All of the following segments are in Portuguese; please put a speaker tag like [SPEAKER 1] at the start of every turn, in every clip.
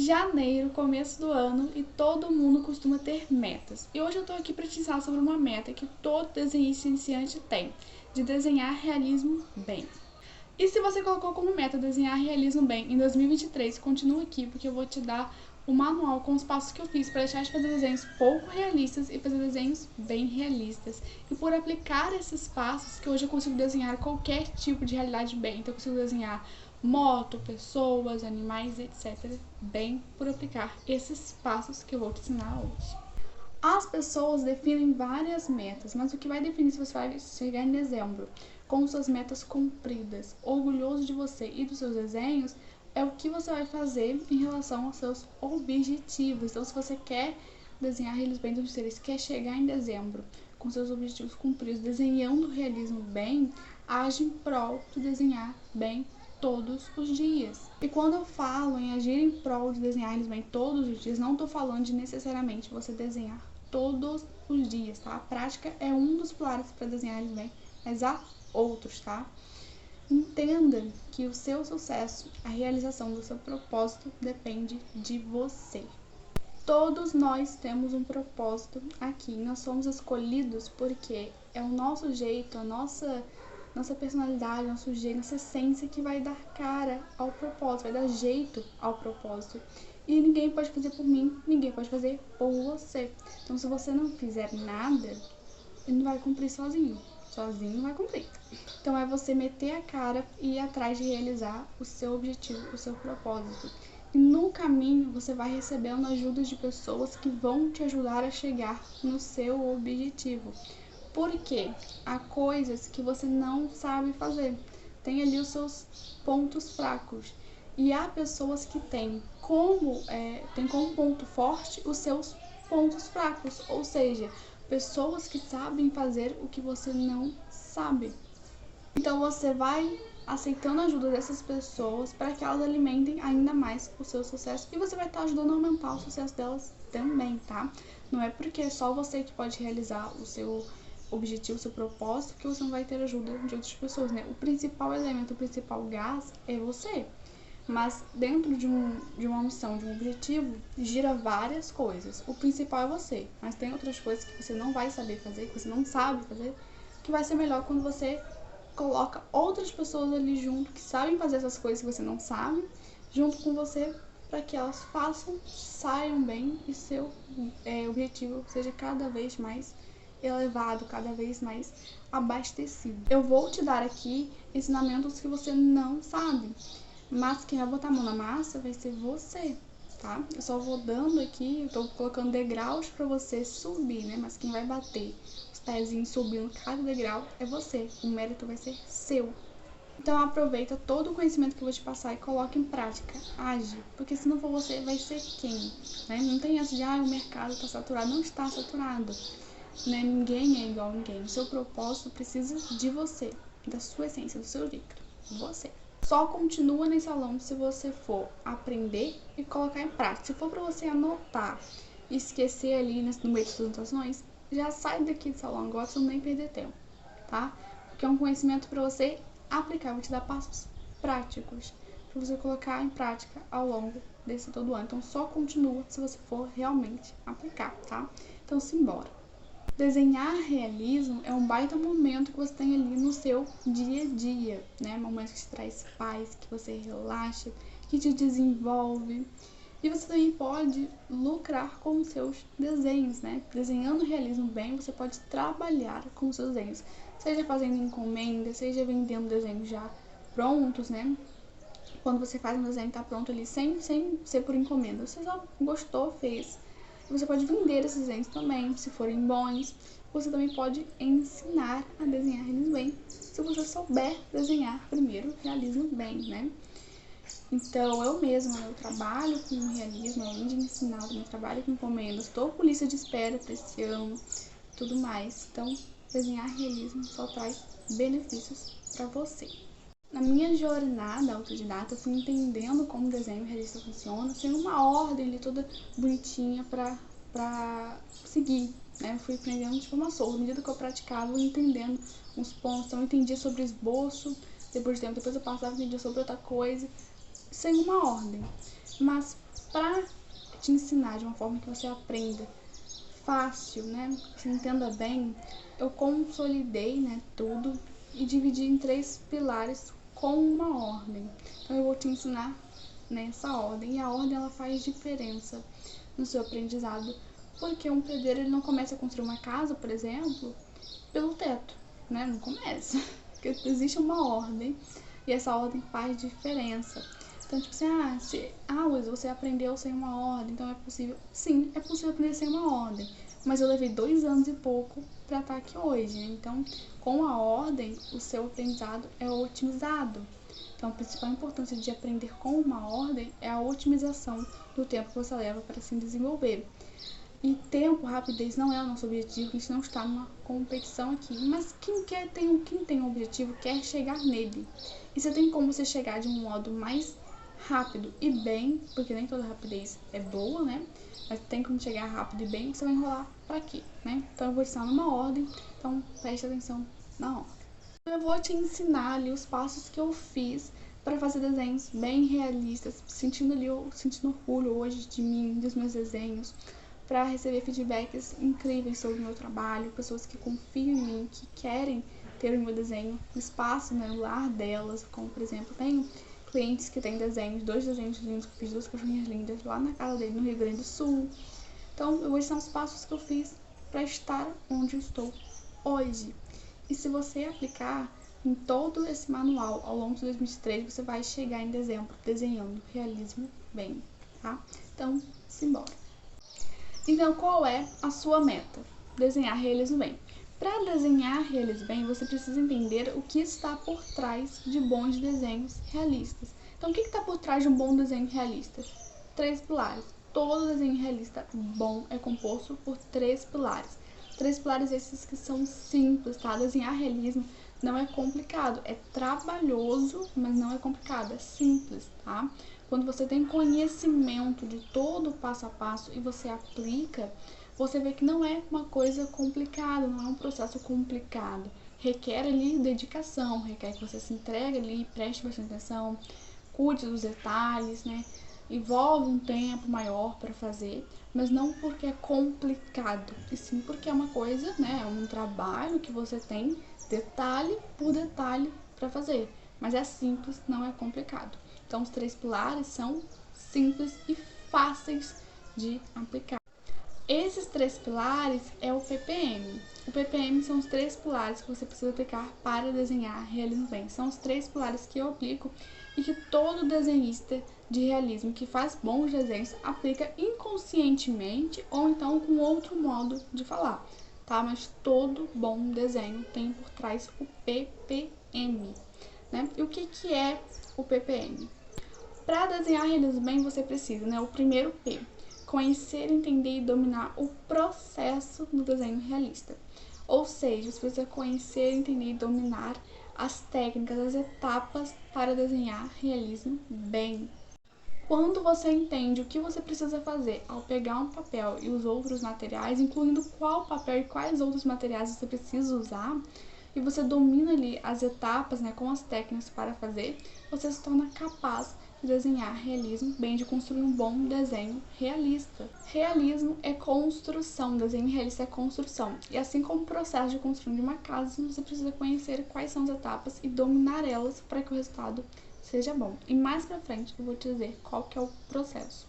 [SPEAKER 1] Janeiro, começo do ano, e todo mundo costuma ter metas. E hoje eu tô aqui para te ensinar sobre uma meta que todo desenhista iniciante tem, de desenhar realismo bem. E se você colocou como meta desenhar realismo bem em 2023, continua aqui porque eu vou te dar o manual com os passos que eu fiz para deixar de fazer desenhos pouco realistas e fazer desenhos bem realistas. E por aplicar esses passos que hoje eu consigo desenhar qualquer tipo de realidade bem. Então eu consigo desenhar moto, pessoas, animais, etc. bem por aplicar esses passos que eu vou te ensinar hoje. As pessoas definem várias metas, mas o que vai definir se você vai chegar em dezembro com suas metas cumpridas, orgulhoso de você e dos seus desenhos, é o que você vai fazer em relação aos seus objetivos. Então, se você quer desenhar realismo bem dos seres, quer chegar em dezembro com seus objetivos cumpridos, desenhando o realismo bem, age em prol de desenhar bem todos os dias. E quando eu falo em agir em prol de desenhar realismo bem todos os dias, não estou falando de necessariamente você desenhar todos os dias, tá? A prática é um dos pilares para desenhar realismo bem, mas há outros, tá? Entenda que o seu sucesso, a realização do seu propósito depende de você. Todos nós temos um propósito aqui. Nós somos escolhidos porque é o nosso jeito, a nossa personalidade, nosso jeito, nossa essência que vai dar cara ao propósito, vai dar jeito ao propósito. E ninguém pode fazer por mim, ninguém pode fazer por você. Então, se você não fizer nada, ele não vai cumprir sozinho. Sozinho não vai cumprir. Então é você meter a cara e ir atrás de realizar o seu objetivo, o seu propósito. E no caminho você vai recebendo ajuda de pessoas que vão te ajudar a chegar no seu objetivo. Porque há coisas que você não sabe fazer. Tem ali os seus pontos fracos. E há pessoas que têm como ponto forte os seus pontos fracos. Ou seja, pessoas que sabem fazer o que você não sabe. Então você vai aceitando a ajuda dessas pessoas para que elas alimentem ainda mais o seu sucesso e você vai estar ajudando a aumentar o sucesso delas também, tá? Não é porque é só você que pode realizar o seu objetivo, o seu propósito, que você não vai ter ajuda de outras pessoas, né? O principal elemento, o principal gás é você. Mas dentro de uma missão, de um objetivo, gira várias coisas. O principal é você, mas tem outras coisas que você não vai saber fazer, que você não sabe fazer, que vai ser melhor quando você coloca outras pessoas ali junto, que sabem fazer essas coisas que você não sabe, junto com você, para que elas façam, saiam bem e seu objetivo seja cada vez mais elevado, cada vez mais abastecido. Eu vou te dar aqui ensinamentos que você não sabe, mas quem vai botar a mão na massa vai ser você, tá? Eu só vou dando aqui, eu tô colocando degraus pra você subir, né? Mas quem vai bater os pezinhos subindo cada degrau é você. O mérito vai ser seu. Então aproveita todo o conhecimento que eu vou te passar e coloca em prática. Age, porque se não for você, vai ser quem? Né? Não tem essa de, o mercado tá saturado. Não está saturado. Né? Ninguém é igual a ninguém. O seu propósito precisa de você, da sua essência, do seu jeito. Você. Só continua nesse salão se você for aprender e colocar em prática. Se for para você anotar e esquecer ali no meio das suas anotações, já sai daqui do salão agora, você não nem perder tempo, tá? Porque é um conhecimento para você aplicar. Eu vou te dar passos práticos para você colocar em prática ao longo desse todo ano. Então só continua se você for realmente aplicar, tá? Então simbora. Desenhar realismo é um baita momento que você tem ali no seu dia a dia, né? Momentos que te traz paz, que você relaxa, que te desenvolve. E você também pode lucrar com os seus desenhos, né? Desenhando realismo bem, você pode trabalhar com os seus desenhos. Seja fazendo encomenda, seja vendendo desenhos já prontos, né? Quando você faz um desenho tá pronto ali, sem ser por encomenda. Você só gostou, fez. Você pode vender esses desenhos também, se forem bons. Você também pode ensinar a desenhar realismo bem, se você souber desenhar primeiro realismo bem, né? Então, eu mesma, eu trabalho com realismo, além de ensinar, eu trabalho com encomendas, estou com lista de espera para esse ano, tudo mais. Então, desenhar realismo só traz benefícios para você. Na minha jornada autodidata, eu fui entendendo como o desenho realista funciona, sem uma ordem ali toda bonitinha pra seguir, né? Eu fui aprendendo de forma solta. À medida que eu praticava, eu ia entendendo uns pontos. Então, eu entendia sobre esboço, depois de tempo, depois eu passava e entendia sobre outra coisa, sem uma ordem. Mas para te ensinar de uma forma que você aprenda fácil, né, que você entenda bem, eu consolidei, né, tudo e dividi em 3 pilares com uma ordem. Então eu vou te ensinar nessa ordem, e a ordem ela faz diferença no seu aprendizado, porque um pedreiro ele não começa a construir uma casa, por exemplo, pelo teto, né? Não começa, porque existe uma ordem e essa ordem faz diferença. Então, tipo assim, Luiz, você aprendeu sem uma ordem, então é possível. Sim, é possível aprender sem uma ordem, mas eu levei 2 anos e pouco para estar aqui hoje, né? Então, com a ordem, o seu aprendizado é otimizado. Então, a principal importância de aprender com uma ordem é a otimização do tempo que você leva para se desenvolver. E tempo, rapidez não é o nosso objetivo, a gente não está numa competição aqui. Mas quem tem um objetivo quer chegar nele. E você tem como você chegar de um modo mais rápido e bem, porque nem toda rapidez é boa, né? Mas tem como chegar rápido e bem, você vai enrolar pra quê, né? Então eu vou ensinar numa ordem, então preste atenção na ordem. Eu vou te ensinar ali os passos que eu fiz para fazer desenhos bem realistas, sentindo orgulho hoje de mim, dos meus desenhos, para receber feedbacks incríveis sobre o meu trabalho, pessoas que confiam em mim, que querem ter o meu desenho no espaço, no lar delas, como por exemplo, tenho clientes que têm desenhos, 2 desenhos lindos, que eu fiz 2 cachorrinhas lindas lá na casa dele, no Rio Grande do Sul. Então, eu vou ensinar os passos que eu fiz para estar onde eu estou hoje. E se você aplicar em todo esse manual ao longo de 2023, você vai chegar em dezembro desenhando realismo bem, tá? Então, simbora. Então, qual é a sua meta? Desenhar realismo bem. Para desenhar realismo bem, você precisa entender o que está por trás de bons desenhos realistas. Então, o que está por trás de um bom desenho realista? 3 pilares. Todo desenho realista bom é composto por 3 pilares. 3 pilares esses que são simples, tá? Desenhar realismo não é complicado, é trabalhoso, mas não é complicado, é simples, tá? Quando você tem conhecimento de todo o passo a passo e você aplica, você vê que não é uma coisa complicada, não é um processo complicado. Requer ali dedicação, requer que você se entregue ali, preste bastante atenção, cuide dos detalhes, né? Envolve um tempo maior para fazer, mas não porque é complicado, e sim porque é uma coisa, né? É um trabalho que você tem detalhe por detalhe para fazer, mas é simples, não é complicado. Então, os 3 pilares são simples e fáceis de aplicar. Esses 3 pilares é o PPM. O PPM são os 3 pilares que você precisa aplicar para desenhar realismo bem. São os 3 pilares que eu aplico e que todo desenhista de realismo que faz bons desenhos aplica inconscientemente ou então com outro modo de falar, tá? Mas todo bom desenho tem por trás o PPM, né? E o que é o PPM? Para desenhar realismo bem, você precisa, né? O primeiro P, conhecer, entender e dominar o processo do desenho realista. Ou seja, você precisa conhecer, entender e dominar as técnicas, as etapas para desenhar realismo bem. Quando você entende o que você precisa fazer ao pegar um papel e os outros materiais, incluindo qual papel e quais outros materiais você precisa usar, e você domina ali as etapas, né, com as técnicas para fazer, você se torna capaz de desenhar realismo, bem de construir um bom desenho realista. Realismo é construção, desenho realista é construção. E assim como o processo de construir uma casa, você precisa conhecer quais são as etapas e dominar elas para que o resultado seja bom. E mais pra frente eu vou te dizer qual que é o processo.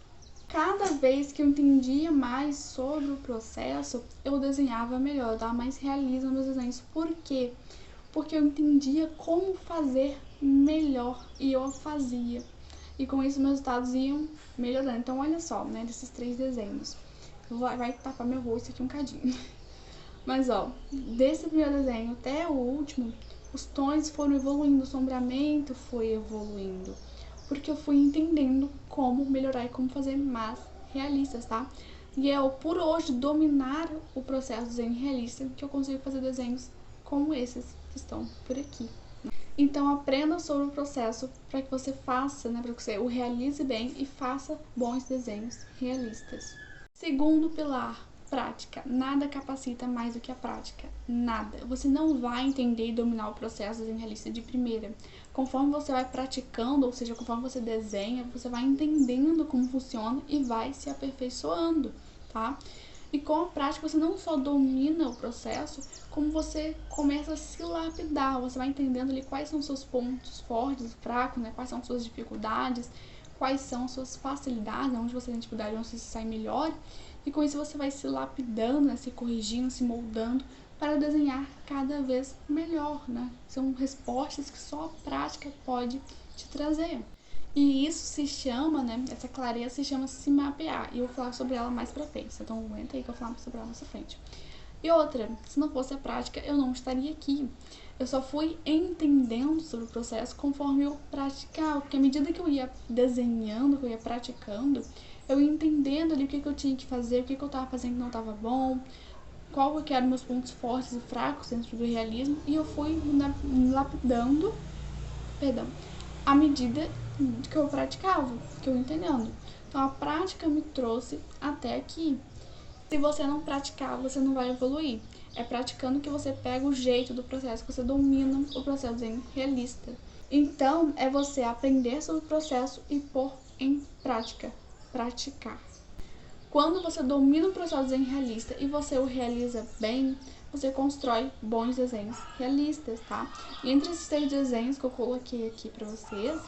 [SPEAKER 1] Cada vez que eu entendia mais sobre o processo, eu desenhava melhor, eu dava mais realismo nos meus desenhos. Por quê? Porque eu entendia como fazer melhor e eu fazia. E com isso meus resultados iam melhorando. Então olha só, né, desses 3 desenhos. Vai tapar meu rosto aqui um cadinho. Mas ó, desse primeiro desenho até o último, os tons foram evoluindo, o sombreamento foi evoluindo. Porque eu fui entendendo como melhorar e como fazer mais realistas, tá? E é por hoje dominar o processo do desenho realista que eu consigo fazer desenhos como esses que estão por aqui. Então aprenda sobre o processo para que você faça, né, para que você o realize bem e faça bons desenhos realistas. Segundo pilar, prática. Nada capacita mais do que a prática. Nada. Você não vai entender e dominar o processo de desenho realista de primeira. Conforme você vai praticando, ou seja, conforme você desenha, você vai entendendo como funciona e vai se aperfeiçoando, tá? E com a prática você não só domina o processo, como você começa a se lapidar, você vai entendendo ali quais são os seus pontos fortes, fracos, né? Quais são as suas dificuldades, quais são as suas facilidades, onde você tem dificuldade, onde você sai melhor. E com isso você vai se lapidando, né? Se corrigindo, se moldando para desenhar cada vez melhor, né? São respostas que só a prática pode te trazer. E isso se chama, né? Essa clareza se chama se mapear. E eu vou falar sobre ela mais pra frente. Então aguenta aí que eu vou falar sobre ela mais pra frente. E outra, se não fosse a prática, eu não estaria aqui. Eu só fui entendendo sobre o processo conforme eu praticava. Porque à medida que eu ia desenhando, que eu ia praticando, eu ia entendendo ali o que eu tinha que fazer, o que eu tava fazendo que não tava bom, qual que eram meus pontos fortes e fracos dentro do realismo. E eu fui me lapidando, à medida que eu praticava, que eu ia entendendo. Então a prática me trouxe até aqui. Se você não praticar, você não vai evoluir. É praticando que você pega o jeito do processo, que você domina o processo desenho realista. Então, é você aprender sobre o processo e pôr em prática. Praticar. Quando você domina o processo desenho realista e você o realiza bem, você constrói bons desenhos realistas, tá? E entre esses 3 desenhos que eu coloquei aqui pra vocês,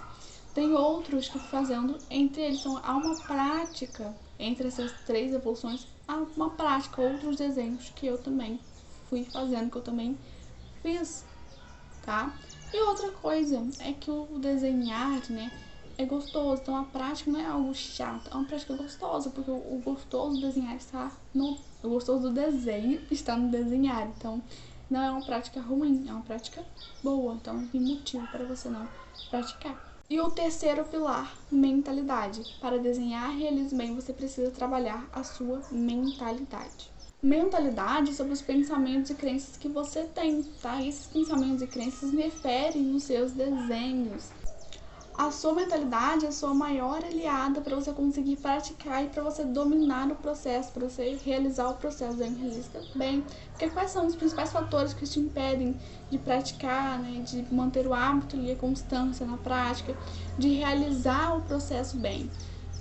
[SPEAKER 1] tem outros que eu fui fazendo, entre eles há uma prática, entre essas 3 evoluções, há uma prática, outros desenhos que eu também fui fazendo, que eu também fiz, tá? E outra coisa é que o desenhar, né, é gostoso, então a prática não é algo chato, é uma prática gostosa, porque o gostoso do desenhar está no... O gostoso do desenho está no desenhar, então não é uma prática ruim, é uma prática boa, então não tem motivo para você não praticar. E o terceiro pilar, mentalidade. Para desenhar realismo bem, você precisa trabalhar a sua mentalidade. Mentalidade sobre os pensamentos e crenças que você tem, tá? E esses pensamentos e crenças interferem nos seus desenhos. A sua mentalidade é a sua maior aliada para você conseguir praticar e para você dominar o processo, para você realizar o processo da realista bem. Porque quais são os principais fatores que te impedem de praticar, né, de manter o hábito e a constância na prática, de realizar o processo bem?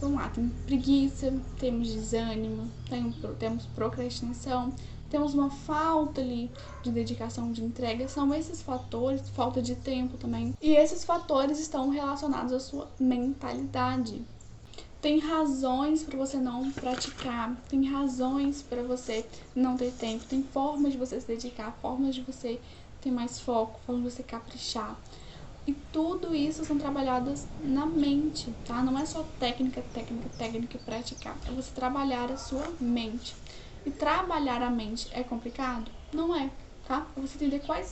[SPEAKER 1] Vamos lá, tem preguiça, temos desânimo, temos procrastinação, temos uma falta ali de dedicação, de entrega. São esses fatores, falta de tempo também. E esses fatores estão relacionados à sua mentalidade. Tem razões para você não praticar, tem razões para você não ter tempo, tem formas de você se dedicar, formas de você ter mais foco, formas de você caprichar. E tudo isso são trabalhadas na mente, tá? Não é só técnica e praticar. É você trabalhar a sua mente. E trabalhar a mente é complicado? Não é, tá? É você entender quais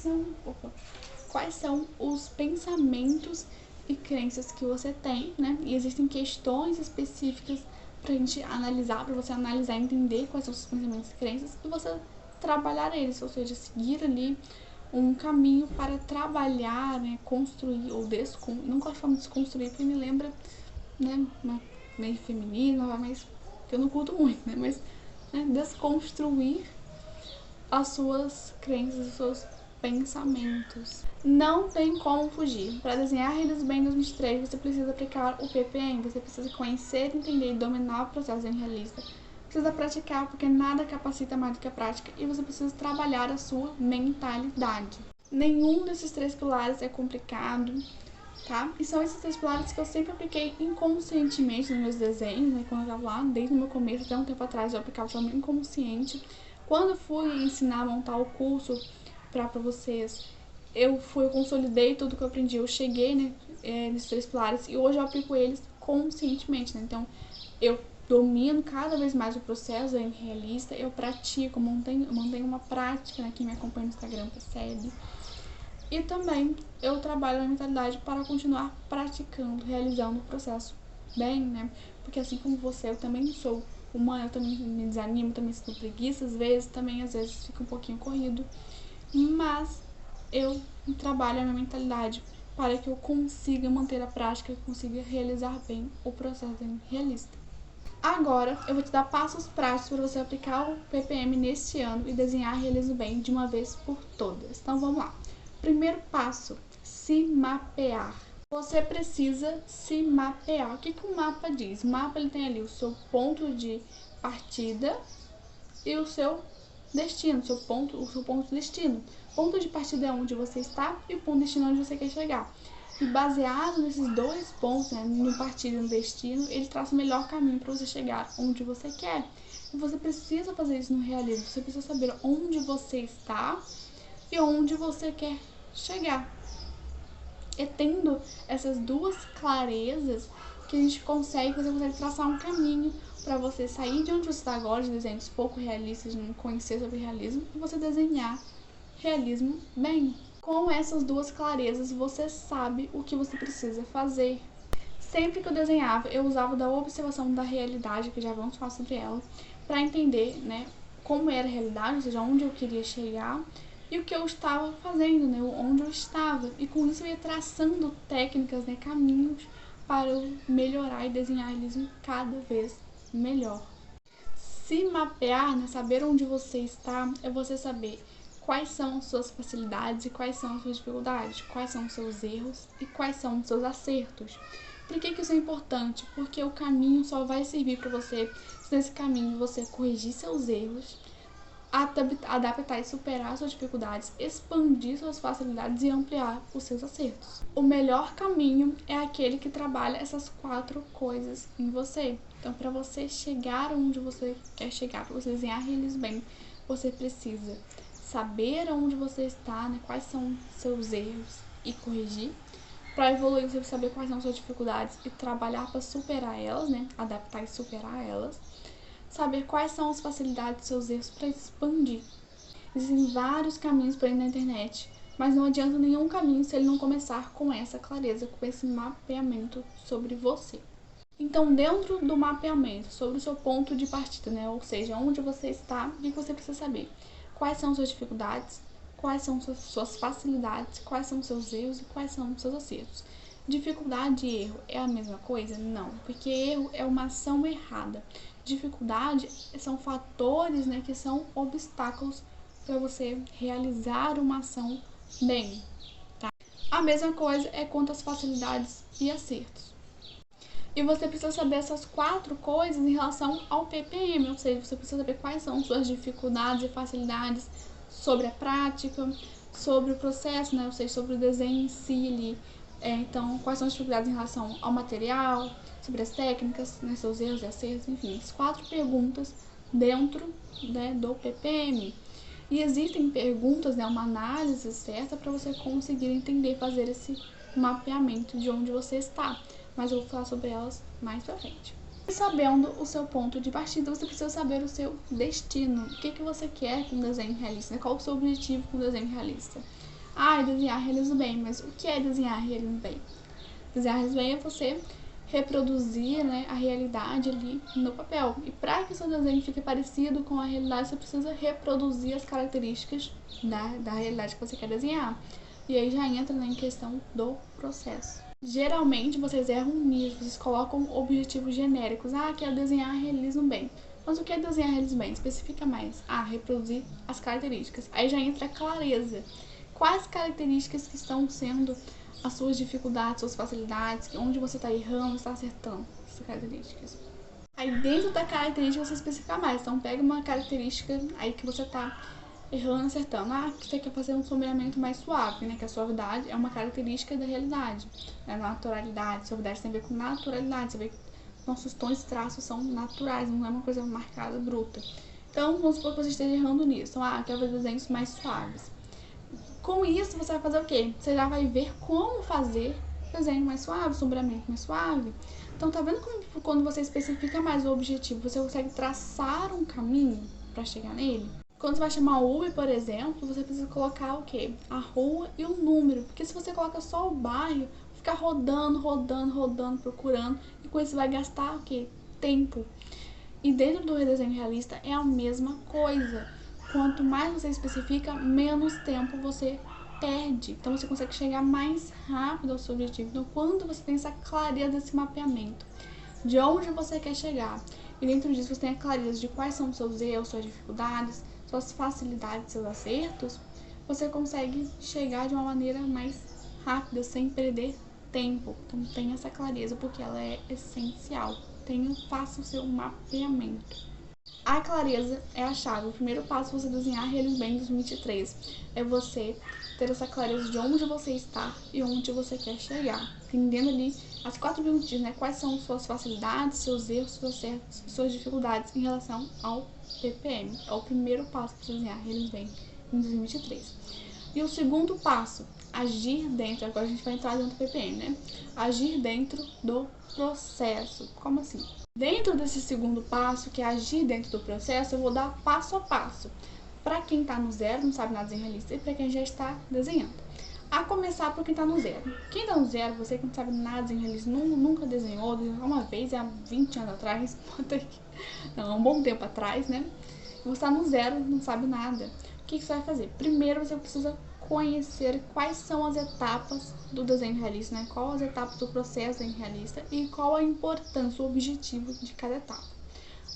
[SPEAKER 1] são os pensamentos e crenças que você tem, né? E existem questões específicas pra gente analisar, pra você analisar e entender quais são os pensamentos e crenças e você trabalhar eles, ou seja, seguir ali um caminho para trabalhar, né, construir ou desconstruir. Não gosto de falar de desconstruir porque me lembra, né, meio feminino, mas que eu não curto muito, né, mas né, desconstruir as suas crenças, os seus pensamentos. Não tem como fugir. Para desenhar redes bem 2023, você precisa aplicar o PPM, você precisa conhecer, entender e dominar o processo em realista. Precisa praticar, porque nada capacita mais do que a prática, e você precisa trabalhar a sua mentalidade. Nenhum desses 3 pilares é complicado, tá? E são esses 3 pilares que eu sempre apliquei inconscientemente nos meus desenhos, né? Quando eu tava lá, desde o meu começo, até um tempo atrás, eu aplicava de forma inconsciente. Quando eu fui ensinar a montar o curso pra vocês, eu consolidei tudo que eu aprendi, eu cheguei, né, nesses 3 pilares, e hoje eu aplico eles conscientemente, né? Então, eu domino cada vez mais o processo em realista, eu pratico, mantenho uma prática, né? Quem me acompanha no Instagram percebe. E também eu trabalho a mentalidade para continuar praticando, realizando o processo bem, né? Porque assim como você, eu também sou humana, eu também me desanimo, também sinto preguiça às vezes fica um pouquinho corrido. Mas eu trabalho a minha mentalidade para que eu consiga manter a prática e consiga realizar bem o processo realista. Agora, eu vou te dar passos práticos para você aplicar o PPM neste ano e desenhar realismo bem de uma vez por todas. Então, vamos lá. Primeiro passo, se se mapear. Você precisa se mapear. O que o mapa diz? O mapa ele tem ali o seu ponto de partida e o seu destino, o seu ponto de destino. Ponto de partida é onde você está e o ponto de destino é onde você quer chegar. E baseado nesses dois pontos, né, no partida e no destino, ele traça o melhor caminho para você chegar onde você quer. E você precisa fazer isso no realismo. Você precisa saber onde você está e onde você quer chegar. É tendo essas duas clarezas que você consegue traçar um caminho para você sair de onde você está agora, de desenhos pouco realistas, de não conhecer sobre realismo, e você desenhar realismo bem. Com essas duas clarezas, você sabe o que você precisa fazer. Sempre que eu desenhava, eu usava da observação da realidade, que já vamos falar sobre ela, para entender, né, como era a realidade, ou seja, onde eu queria chegar, e o que eu estava fazendo, né, onde eu estava. E com isso eu ia traçando técnicas, né, caminhos para eu melhorar e desenhar realismo cada vez melhor. Se mapear, né, saber onde você está, é você saber quais são as suas facilidades e quais são as suas dificuldades, quais são os seus erros e quais são os seus acertos. Por que isso é importante? Porque o caminho só vai servir para você se nesse caminho você corrigir seus erros, adaptar e superar suas dificuldades, expandir suas facilidades e ampliar os seus acertos. O melhor caminho é aquele que trabalha essas 4 coisas em você. Então, para você chegar onde você quer chegar, para você desenhar realismo bem, você precisa saber onde você está, né, quais são seus erros e corrigir. Para evoluir, você precisa saber quais são suas dificuldades e trabalhar para superar elas, né, adaptar e superar elas. Saber quais são as facilidades dos seus erros para expandir. Existem vários caminhos para ir na internet, mas não adianta nenhum caminho se ele não começar com essa clareza, com esse mapeamento sobre você. Então, dentro do mapeamento, sobre o seu ponto de partida, né, ou seja, onde você está, o que você precisa saber? Quais são suas dificuldades, quais são suas facilidades, quais são seus erros e quais são seus acertos. Dificuldade e erro é a mesma coisa? Não, porque erro é uma ação errada. Dificuldade são fatores, né, que são obstáculos para você realizar uma ação bem. Tá? A mesma coisa é quanto às facilidades e acertos. E você precisa saber essas 4 coisas em relação ao PPM, ou seja, você precisa saber quais são suas dificuldades e facilidades sobre a prática, sobre o processo, né, ou seja, sobre o desenho em si. Então, quais são as dificuldades em relação ao material, sobre as técnicas, né, seus erros e acertos, enfim, as 4 perguntas dentro, né, do PPM. E existem perguntas, né, uma análise certa para você conseguir entender, fazer esse mapeamento de onde você está. Mas eu vou falar sobre elas mais pra frente. E sabendo o seu ponto de partida, você precisa saber o seu destino. O que você quer com o desenho realista? Qual o seu objetivo com o desenho realista? Desenhar realismo bem, mas o que é desenhar realismo bem? Desenhar realismo bem é você reproduzir, né, a realidade ali no papel. E para que o seu desenho fique parecido com a realidade, você precisa reproduzir as características da realidade que você quer desenhar. E aí já entra, né, em questão do processo. Geralmente vocês erram nisso, vocês colocam objetivos genéricos. Quero desenhar realismo bem. Mas o que é desenhar realismo bem? Especifica mais. Reproduzir as características. Aí já entra a clareza. Quais características que estão sendo as suas dificuldades, suas facilidades, onde você está errando, está acertando essas características. Aí dentro da característica você especifica mais. Então pega uma característica aí que você está errando, acertando. Você quer fazer um sombreamento mais suave, né? Que a suavidade é uma característica da realidade. A naturalidade, suavidade tem a ver com naturalidade. Você vê que nossos tons e traços são naturais, não é uma coisa marcada, bruta. Então, vamos supor que você esteja errando nisso. Então, quer fazer desenhos mais suaves. Com isso, você vai fazer o quê? Você já vai ver como fazer desenho mais suave, sombreamento mais suave. Então, tá vendo como quando você especifica mais o objetivo, você consegue traçar um caminho para chegar nele? Quando você vai chamar o Uber, por exemplo, você precisa colocar o quê? A rua e o número. Porque se você coloca só o bairro, ficar rodando, procurando, e com isso vai gastar o quê? Tempo. E dentro do redesenho realista é a mesma coisa. Quanto mais você especifica, menos tempo você perde. Então você consegue chegar mais rápido ao seu objetivo. Então quando você tem essa clareza desse mapeamento, de onde você quer chegar, e dentro disso você tem a clareza de quais são os seus erros, suas dificuldades, suas facilidades, seus acertos, você consegue chegar de uma maneira mais rápida, sem perder tempo. Então tenha essa clareza, porque ela é essencial. Faça o seu mapeamento. A clareza é a chave. O primeiro passo para você desenhar Realismo Bem 2023 é você ter essa clareza de onde você está e onde você quer chegar. Entendendo ali as 4 perguntas, né? Quais são suas facilidades, seus erros, seus acertos, suas dificuldades em relação ao PPM. É o primeiro passo para desenhar Realismo Bem em 2023. E o segundo passo, agir dentro. Agora a gente vai entrar dentro do PPM, né? Agir dentro do processo. Como assim? Dentro desse segundo passo, que é agir dentro do processo, eu vou dar passo a passo. Para quem está no zero, não sabe nada de desenho realista, e para quem já está desenhando. A começar por quem está no zero. Quem está no zero, você que não sabe nada de desenho realista, nunca desenhou uma vez, há 20 anos atrás, não, um bom tempo atrás, né? Você está no zero, não sabe nada. O que você vai fazer? Primeiro você precisa conhecer quais são as etapas do desenho realista, né? Qual as etapas do processo desenho realista e qual a importância, o objetivo de cada etapa.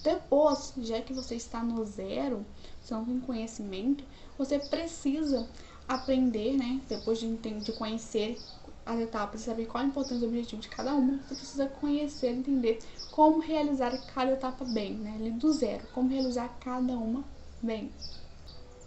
[SPEAKER 1] Depois, já que você está no zero, você não tem conhecimento, você precisa aprender, né? Depois de conhecer as etapas e saber qual a importância e o objetivo de cada uma, você precisa conhecer, entender como realizar cada etapa bem, né? Ali do zero, como realizar cada uma bem.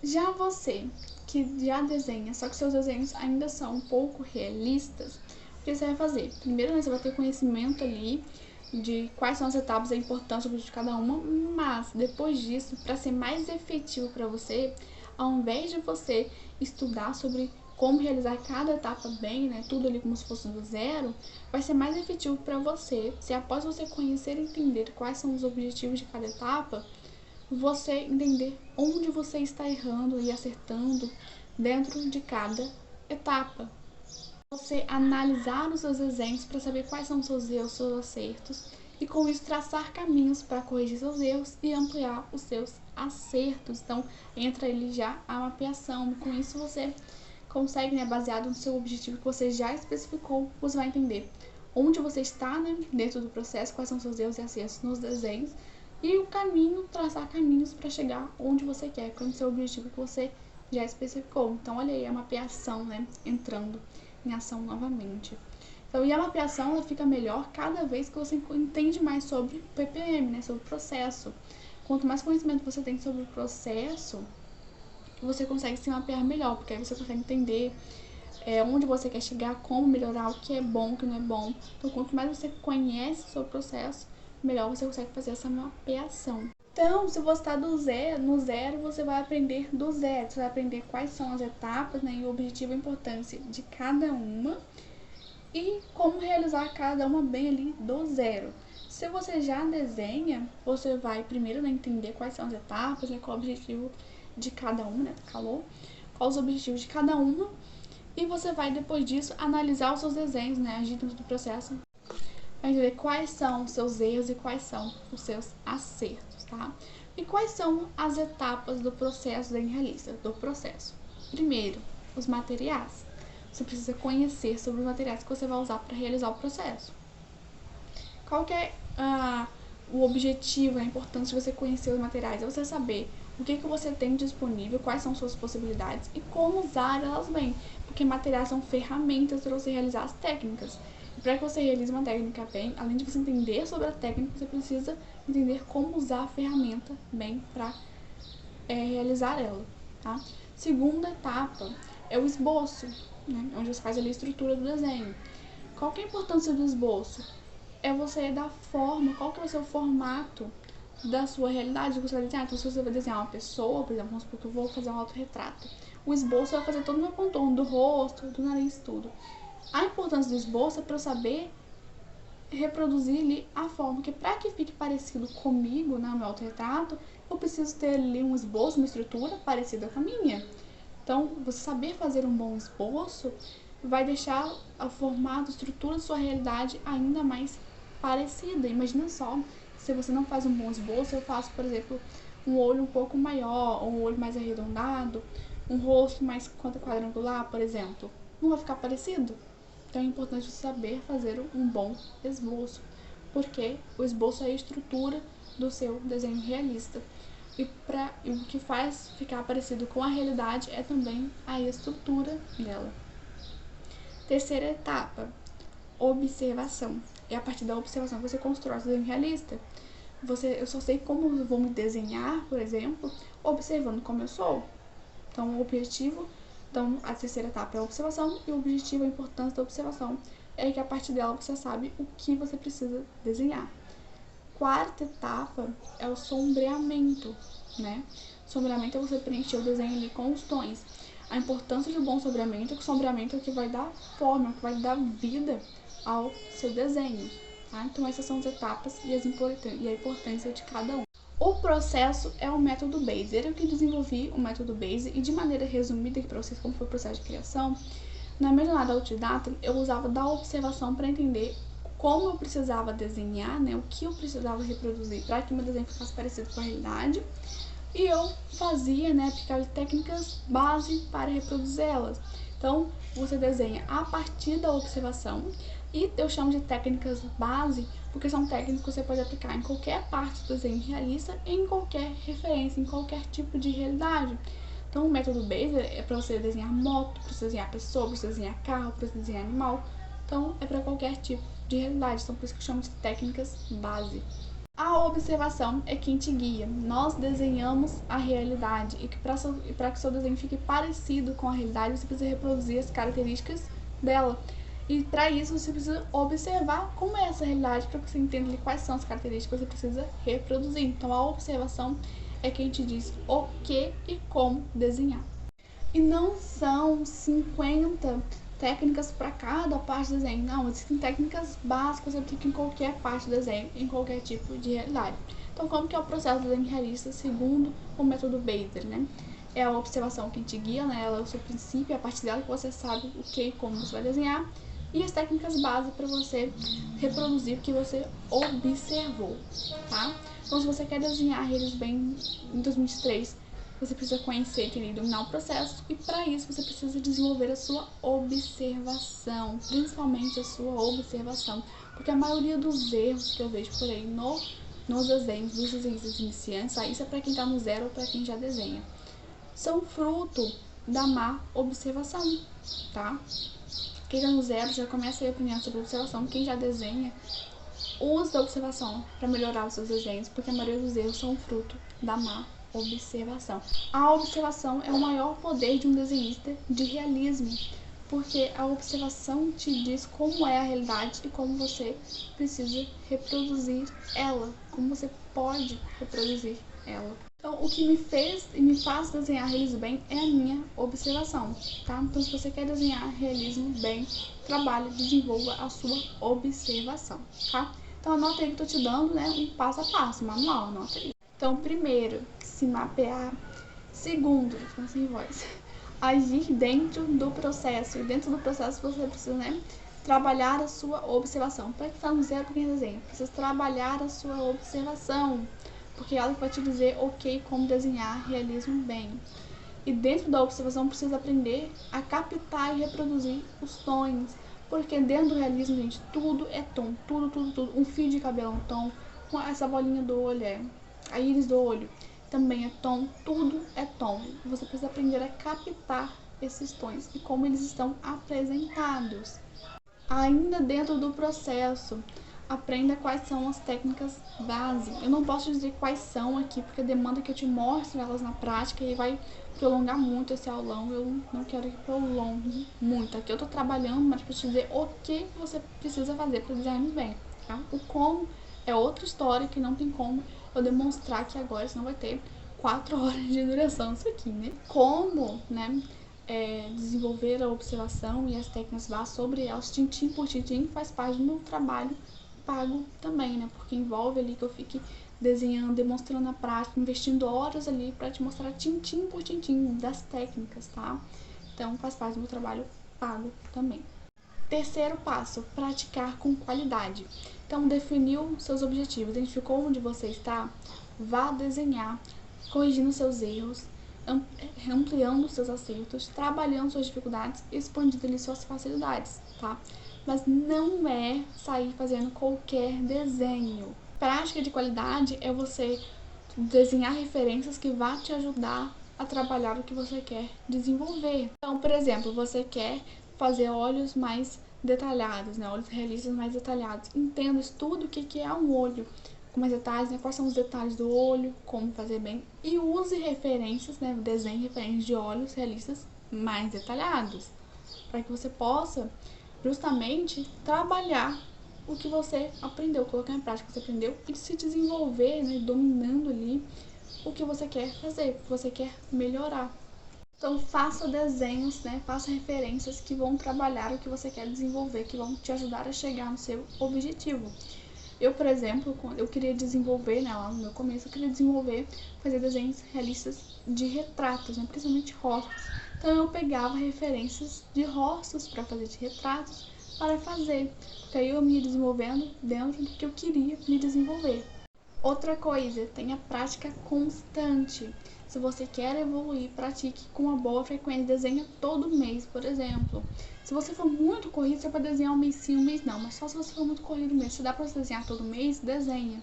[SPEAKER 1] Já você que já desenha, só que seus desenhos ainda são um pouco realistas, o que você vai fazer? Primeiro, você vai ter conhecimento ali de quais são as etapas, a importância de cada uma, mas depois disso, para ser mais efetivo para você, ao invés de você estudar sobre como realizar cada etapa bem, né, tudo ali como se fosse do zero, vai ser mais efetivo para você, se após você conhecer e entender quais são os objetivos de cada etapa, você entender onde você está errando e acertando dentro de cada etapa. Você analisar os seus desenhos para saber quais são os seus erros, seus acertos, e com isso traçar caminhos para corrigir seus erros e ampliar os seus acertos. Então, entra ali já a mapeação. Com isso você consegue, né, baseado no seu objetivo que você já especificou, você vai entender onde você está, né, dentro do processo, quais são os seus erros e acertos nos desenhos, e o caminho, traçar caminhos para chegar onde você quer, com o seu objetivo que você já especificou. Então, olha aí a mapeação, né, entrando em ação novamente. Então, e a mapeação ela fica melhor cada vez que você entende mais sobre o PPM, né, sobre o processo. Quanto mais conhecimento você tem sobre o processo, você consegue se mapear melhor, porque aí você consegue entender onde você quer chegar, como melhorar, o que é bom, o que não é bom. Então, quanto mais você conhece sobre o processo, melhor você consegue fazer essa mapeação. Então, se você está no zero, você vai aprender do zero. Você vai aprender quais são as etapas, né, e o objetivo e a importância de cada uma e como realizar cada uma bem ali do zero. Se você já desenha, você vai primeiro, né, entender quais são as etapas, né, qual o objetivo de cada uma, né, quais os objetivos de cada uma, e você vai depois disso analisar os seus desenhos, né, agir dentro do processo, para entender quais são os seus erros e quais são os seus acertos, tá? E quais são as etapas do processo desenho realista, do processo? Primeiro, os materiais. Você precisa conhecer sobre os materiais que você vai usar para realizar o processo. Qual que é o objetivo, a importância de você conhecer os materiais? É você saber o que você tem disponível, quais são suas possibilidades e como usar elas bem. Porque materiais são ferramentas para você realizar as técnicas. E para que você realize uma técnica bem, além de você entender sobre a técnica, você precisa entender como usar a ferramenta bem para realizar ela, tá? Segunda etapa é o esboço, né? Onde você faz ali a estrutura do desenho. Qual que é a importância do esboço? É você dar forma, qual que vai ser o formato da sua realidade que você vai desenhar. Então, se você vai desenhar uma pessoa, por exemplo, vamos supor que eu vou fazer um autorretrato. O esboço vai fazer todo o meu contorno do rosto, do nariz, tudo. A importância do esboço é para eu saber reproduzir ali a forma, que para que fique parecido comigo, né, meu autorretrato, eu preciso ter ali um esboço, uma estrutura parecida com a minha. Então, você saber fazer um bom esboço vai deixar o formato, a estrutura da sua realidade ainda mais parecida. Imagina só, se você não faz um bom esboço, eu faço, por exemplo, um olho um pouco maior, ou um olho mais arredondado, um rosto mais quadrangular, por exemplo. Não vai ficar parecido? Então é importante você saber fazer um bom esboço, porque o esboço é a estrutura do seu desenho realista. E o que faz ficar parecido com a realidade é também a estrutura dela. Terceira etapa, observação. É a partir da observação que você constrói o desenho realista. Eu só sei como eu vou me desenhar, por exemplo, observando como eu sou. Então, o objetivo, a terceira etapa é a observação, e o objetivo, a importância da observação é que a partir dela você sabe o que você precisa desenhar. Quarta etapa é o sombreamento, né? Sombreamento é você preencher o desenho ali com os tons. A importância de um bom sombreamento é que o sombreamento é o que vai dar forma, que vai dar vida ao seu desenho. Tá? Então essas são as etapas e a importância de cada um. O processo é o método BASE. Eu que desenvolvi o método BASE e de maneira resumida aqui para vocês como foi o processo de criação. Na minha jornada autodidata, eu usava da observação para entender como eu precisava desenhar, né, o que eu precisava reproduzir para que meu desenho ficasse parecido com a realidade. E eu fazia, né, aplicava técnicas base para reproduzir elas. Então, você desenha a partir da observação, e eu chamo de técnicas base porque são técnicas que você pode aplicar em qualquer parte do desenho realista, em qualquer referência, em qualquer tipo de realidade. Então, o método BASE é para você desenhar moto, para você desenhar pessoa, para você desenhar carro, para você desenhar animal. Então, é para qualquer tipo de realidade. Então, por isso que eu chamo de técnicas base. A observação é quem te guia. Nós desenhamos a realidade e para que seu desenho fique parecido com a realidade, você precisa reproduzir as características dela. E para isso você precisa observar como é essa realidade para que você entenda quais são as características que você precisa reproduzir. Então a observação é quem te diz o que e como desenhar. E não são 50 técnicas para cada parte do desenho. Não, existem técnicas básicas que você aplica em qualquer parte do desenho, em qualquer tipo de realidade. Então, como que é o processo do desenho realista segundo o método BASE, né? É a observação que te guia, né? Ela é o seu princípio, a partir dela que você sabe o que e como você vai desenhar. E as técnicas básicas para você reproduzir o que você observou, tá? Então, se você quer desenhar eles bem em 2023, você precisa conhecer, entender e dominar o processo, e para isso você precisa desenvolver a sua observação, principalmente a sua observação, porque a maioria dos erros que eu vejo por aí nos desenhos, dos desenhistas iniciantes, isso é para quem está no zero ou para quem já desenha, são fruto da má observação, tá? Quem está no zero já começa a aprender sobre observação, quem já desenha usa a observação para melhorar os seus desenhos, porque a maioria dos erros são fruto da má observação. A observação é o maior poder de um desenhista de realismo, porque a observação te diz como é a realidade e como você precisa reproduzir ela, como você pode reproduzir ela. Então, o que me fez e me faz desenhar realismo bem é a minha observação, tá? Então, se você quer desenhar realismo bem, trabalhe, desenvolva a sua observação, tá? Então, anota aí que eu tô te dando, né, um passo a passo, manual, anota aí. Então, primeiro, se mapear. Segundo, ficar sem voz, agir dentro do processo. E dentro do processo você precisa, né, trabalhar a sua observação. Para que está no zero, para quem desenha, precisa trabalhar a sua observação, porque ela vai te dizer ok como desenhar realismo bem. E dentro da observação precisa aprender a captar e reproduzir os tons, porque dentro do realismo, gente, tudo é tom, tudo. Um fio de cabelo é um tom, essa bolinha do olho a íris do olho também é tom, tudo é tom. Você precisa aprender a captar esses tons e como eles estão apresentados. Ainda dentro do processo, aprenda quais são as técnicas base. Eu não posso dizer quais são aqui, porque demanda que eu te mostre elas na prática e vai prolongar muito esse aulão. Eu não quero que prolongue muito. Aqui eu tô trabalhando, mas pra te dizer o que você precisa fazer para desenhar bem, tá? O como é outra história que não tem como eu demonstrar aqui agora, senão vai ter 4 horas de duração isso aqui, né? Como, né, desenvolver a observação e as técnicas básicas sobre elas, tintim por tintim, faz parte do meu trabalho pago também, né? Porque envolve ali que eu fique desenhando, demonstrando na prática, investindo horas ali para te mostrar tintim por tintim das técnicas, tá? Então faz parte do meu trabalho pago também. Terceiro passo, praticar com qualidade. Então definiu seus objetivos, identificou onde você está, vá desenhar, corrigindo seus erros, ampliando seus acertos, trabalhando suas dificuldades, expandindo ali suas facilidades, tá? Mas não é sair fazendo qualquer desenho. Prática de qualidade é você desenhar referências que vá te ajudar a trabalhar o que você quer desenvolver. Então, por exemplo, você quer fazer olhos mais detalhados, né? Olhos realistas mais detalhados. Entenda, estude o que é um olho com mais detalhes, né? Quais são os detalhes do olho, como fazer bem. E use referências, né? Desenhe referências de olhos realistas mais detalhados, para que você possa justamente trabalhar o que você aprendeu, colocar em prática o que você aprendeu e se desenvolver, né? Dominando ali o que você quer fazer, o que você quer melhorar. Então faça desenhos, né? Faça referências que vão trabalhar o que você quer desenvolver, que vão te ajudar a chegar no seu objetivo. Eu, por exemplo, eu queria desenvolver, né, lá no meu começo, eu queria desenvolver, fazer desenhos realistas de retratos, né, principalmente rostos. Então eu pegava referências de rostos para fazer de retratos, para fazer, porque aí eu me desenvolvendo dentro do que eu queria me desenvolver. Outra coisa, tenha prática constante. Se você quer evoluir, pratique com uma boa frequência. Desenha todo mês, por exemplo. Se você for muito corrido, você pode desenhar um mês sim, um mês não. Mas só se você for muito corrido mesmo. Se dá pra você desenhar todo mês, desenha.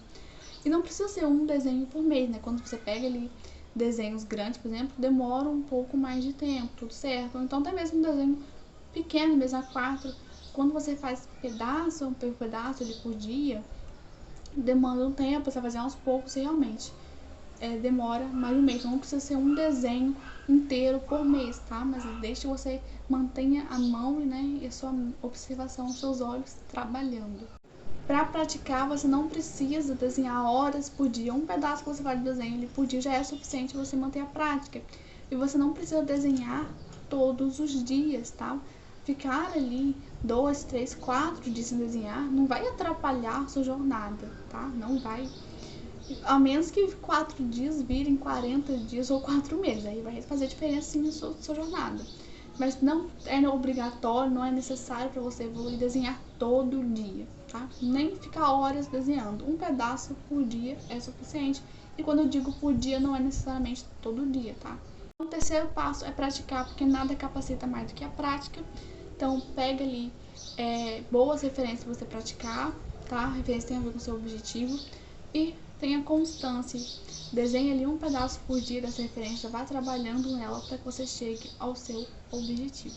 [SPEAKER 1] E não precisa ser um desenho por mês, né? Quando você pega ali desenhos grandes, por exemplo, demora um pouco mais de tempo, tudo certo. Ou então até mesmo um desenho pequeno, mesmo A4. Quando você faz pedaço ali por dia, demanda um tempo, você vai fazer aos poucos e realmente demora mais de um mês. Não precisa ser um desenho inteiro por mês, tá? Mas desde que você mantenha a mão, né, e a sua observação, os seus olhos trabalhando. Para praticar, você não precisa desenhar horas por dia. Um pedaço que você faz de desenho ali por dia já é suficiente você manter a prática. E você não precisa desenhar todos os dias, tá? Ficar ali 2, 3, 4 dias sem desenhar não vai atrapalhar a sua jornada, tá? Não vai. A menos que 4 dias virem 40 dias ou 4 meses. Aí vai fazer diferença sim na sua jornada. Mas não é obrigatório, não é necessário para você evoluir desenhar todo dia, tá? Nem ficar horas desenhando. Um pedaço por dia é suficiente. E quando eu digo por dia, não é necessariamente todo dia, tá? O terceiro passo é praticar, porque nada capacita mais do que a prática. Então, pega ali boas referências para você praticar, tá? Referência tem a ver com o seu objetivo. E tenha constância. Desenhe ali um pedaço por dia dessa referência, vá trabalhando nela para que você chegue ao seu objetivo.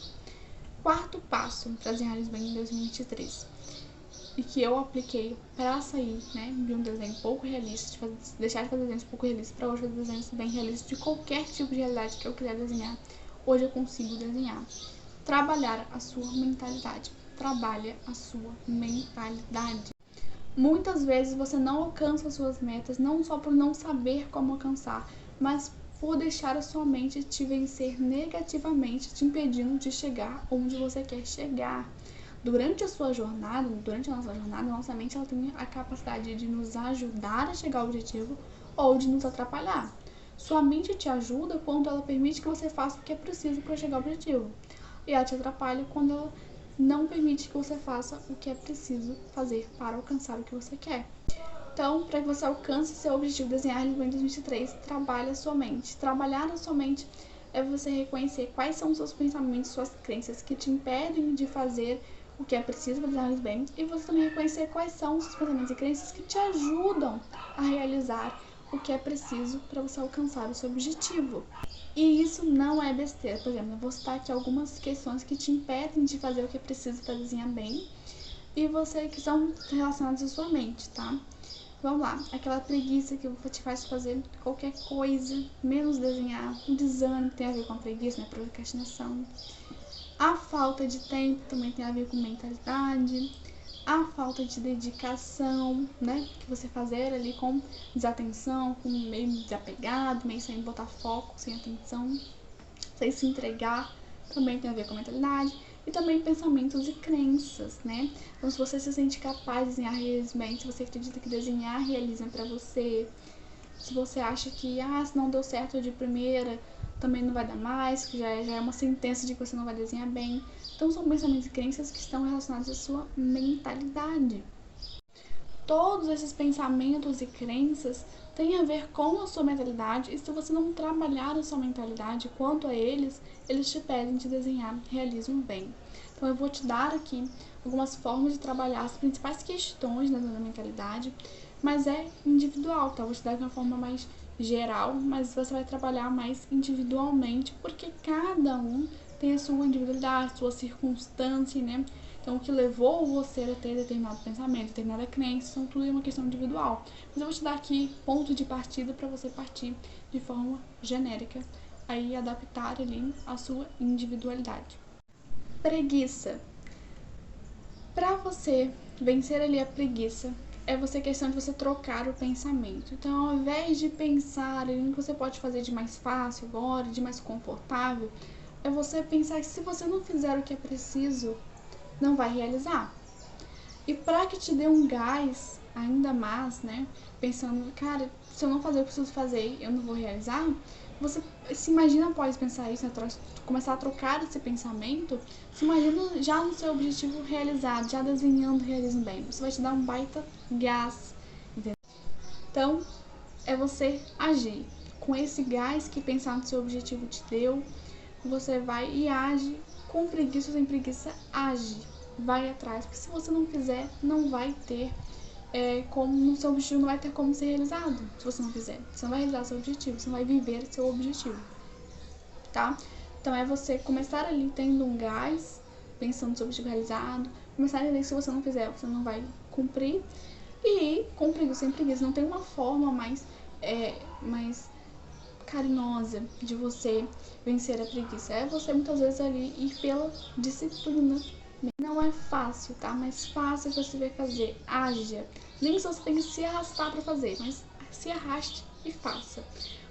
[SPEAKER 1] Quarto passo para desenhar bem em 2023, e que eu apliquei para sair, né, de um desenho pouco realista, deixar de fazer desenhos pouco realistas para hoje fazer desenhos bem realistas de qualquer tipo de realidade que eu quiser desenhar. Hoje eu consigo desenhar. Trabalhar a sua mentalidade. Trabalha a sua mentalidade. Muitas vezes você não alcança suas metas, não só por não saber como alcançar, mas por deixar a sua mente te vencer negativamente, te impedindo de chegar onde você quer chegar. Durante a nossa jornada, nossa mente ela tem a capacidade de nos ajudar a chegar ao objetivo ou de nos atrapalhar. Sua mente te ajuda quando ela permite que você faça o que é preciso para chegar ao objetivo. E ela te atrapalha quando ela não permite que você faça o que é preciso fazer para alcançar o que você quer. Então, para que você alcance seu objetivo de desenhar em 2023, trabalhe a sua mente. Trabalhar a sua mente é você reconhecer quais são os seus pensamentos, suas crenças que te impedem de fazer o que é preciso para desenhar bem, e você também reconhecer quais são os seus pensamentos e crenças que te ajudam a realizar o que é preciso para você alcançar o seu objetivo. E isso não é besteira. Por exemplo, eu vou citar aqui algumas questões que te impedem de fazer o que é preciso para desenhar bem e que são relacionadas à sua mente, tá? Vamos lá, aquela preguiça que te faz fazer qualquer coisa, menos desenhar, o desânimo que tem a ver com a preguiça, né? Procrastinação. A falta de tempo também tem a ver com mentalidade. A falta de dedicação, né? Que você fazer ali com desatenção, com meio desapegado, meio sem botar foco, sem atenção, sem se entregar, também tem a ver com mentalidade. E também pensamentos e crenças, né? Então, se você se sente capaz de desenhar realismo, se você acredita que desenhar realismo é pra você, se você acha que, se não deu certo de primeira, também não vai dar mais, que já é uma sentença de que você não vai desenhar bem. Então, são pensamentos e crenças que estão relacionados à sua mentalidade. Todos esses pensamentos e crenças têm a ver com a sua mentalidade, e se você não trabalhar a sua mentalidade quanto a eles te pedem de desenhar realismo bem. Então, eu vou te dar aqui algumas formas de trabalhar as principais questões da mentalidade, mas é individual, tá? Eu vou te dar de uma forma mais geral, mas você vai trabalhar mais individualmente, porque cada um tem a sua individualidade, sua circunstância, né? Então, o que levou você a ter determinado pensamento, determinada crença, são tudo uma questão individual. Mas eu vou te dar aqui ponto de partida para você partir de forma genérica, aí adaptar ali a sua individualidade. Preguiça. Para você vencer ali a preguiça, é questão de você trocar o pensamento. Então, ao invés de pensar em o que você pode fazer de mais fácil agora, de mais confortável, é você pensar que se você não fizer o que é preciso, não vai realizar. E para que te dê um gás ainda mais, né? Pensando, cara, se eu não fazer o que eu preciso fazer, eu não vou realizar. Você se imagina após pensar isso, né, começar a trocar esse pensamento, se imagina já no seu objetivo realizado, já desenhando o realismo bem. Isso vai te dar um baita gás, entendeu? Então, é você agir. Com esse gás que pensar no seu objetivo te deu, você vai e age. Com preguiça ou sem preguiça, age. Vai atrás, porque se você não fizer, não vai ter como no seu objetivo, não vai ter como ser realizado. Se você não fizer, você não vai realizar seu objetivo, você não vai viver seu objetivo, tá? Então é você começar ali tendo um gás, pensando no seu objetivo realizado, começar a entender que se você não fizer, você não vai cumprir. E com preguiça sem preguiça, não tem uma forma mais carinhosa de você vencer a preguiça. É você muitas vezes ali ir pela disciplina. Não é fácil, tá? Mas fácil você vai fazer. Haja. Nem só você tem que se arrastar para fazer, mas se arraste e faça.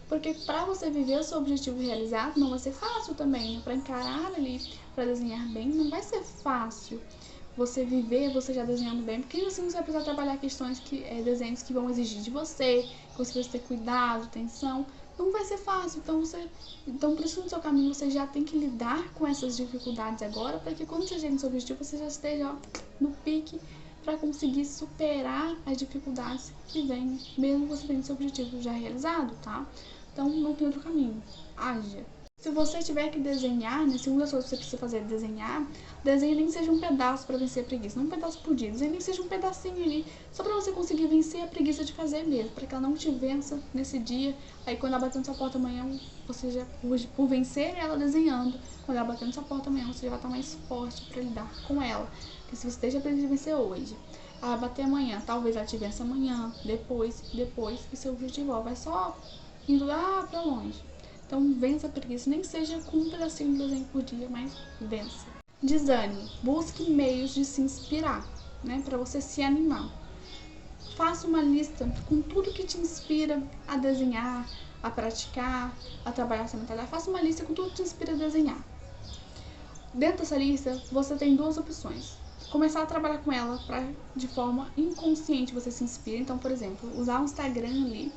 [SPEAKER 1] Porque para você viver o seu objetivo realizado, não vai ser fácil também, né? Para encarar ali, para desenhar bem, não vai ser fácil você viver, você já desenhando bem, porque assim você vai precisar trabalhar questões desenhos que vão exigir de você, que você precisa ter cuidado, atenção. Não vai ser fácil, então por isso no seu caminho você já tem que lidar com essas dificuldades agora, para que quando você chegue no seu objetivo, você já esteja no pique para conseguir superar as dificuldades que vêm, mesmo você tendo seu objetivo já realizado, tá? Então não tem outro caminho, haja. Se você tiver que desenhar, né, se uma das coisas que você precisa fazer é desenhar, desenhe nem que seja um pedaço para vencer a preguiça, não um pedaço por dia, desenhe nem que seja um pedacinho ali, só para você conseguir vencer a preguiça de fazer mesmo, para que ela não te vença nesse dia. Aí quando ela bater na sua porta amanhã, você já, por vencer ela desenhando, quando ela bater na sua porta amanhã, você já vai estar mais forte para lidar com ela. Porque se você deixa a preguiça de vencer hoje, ela bater amanhã, talvez ela te vença amanhã, depois, e seu objetivo vai só indo lá para longe. Então vença a preguiça, nem que seja com um pedacinho de desenho por dia, mas vença. Desânimo. Busque meios de se inspirar, né, para você se animar. Faça uma lista com tudo que te inspira a desenhar, a praticar, a trabalhar essa mentalidade. Faça uma lista com tudo que te inspira a desenhar. Dentro dessa lista, você tem duas opções. Começar a trabalhar com ela de forma inconsciente você se inspira. Então, por exemplo, usar o Instagram ali.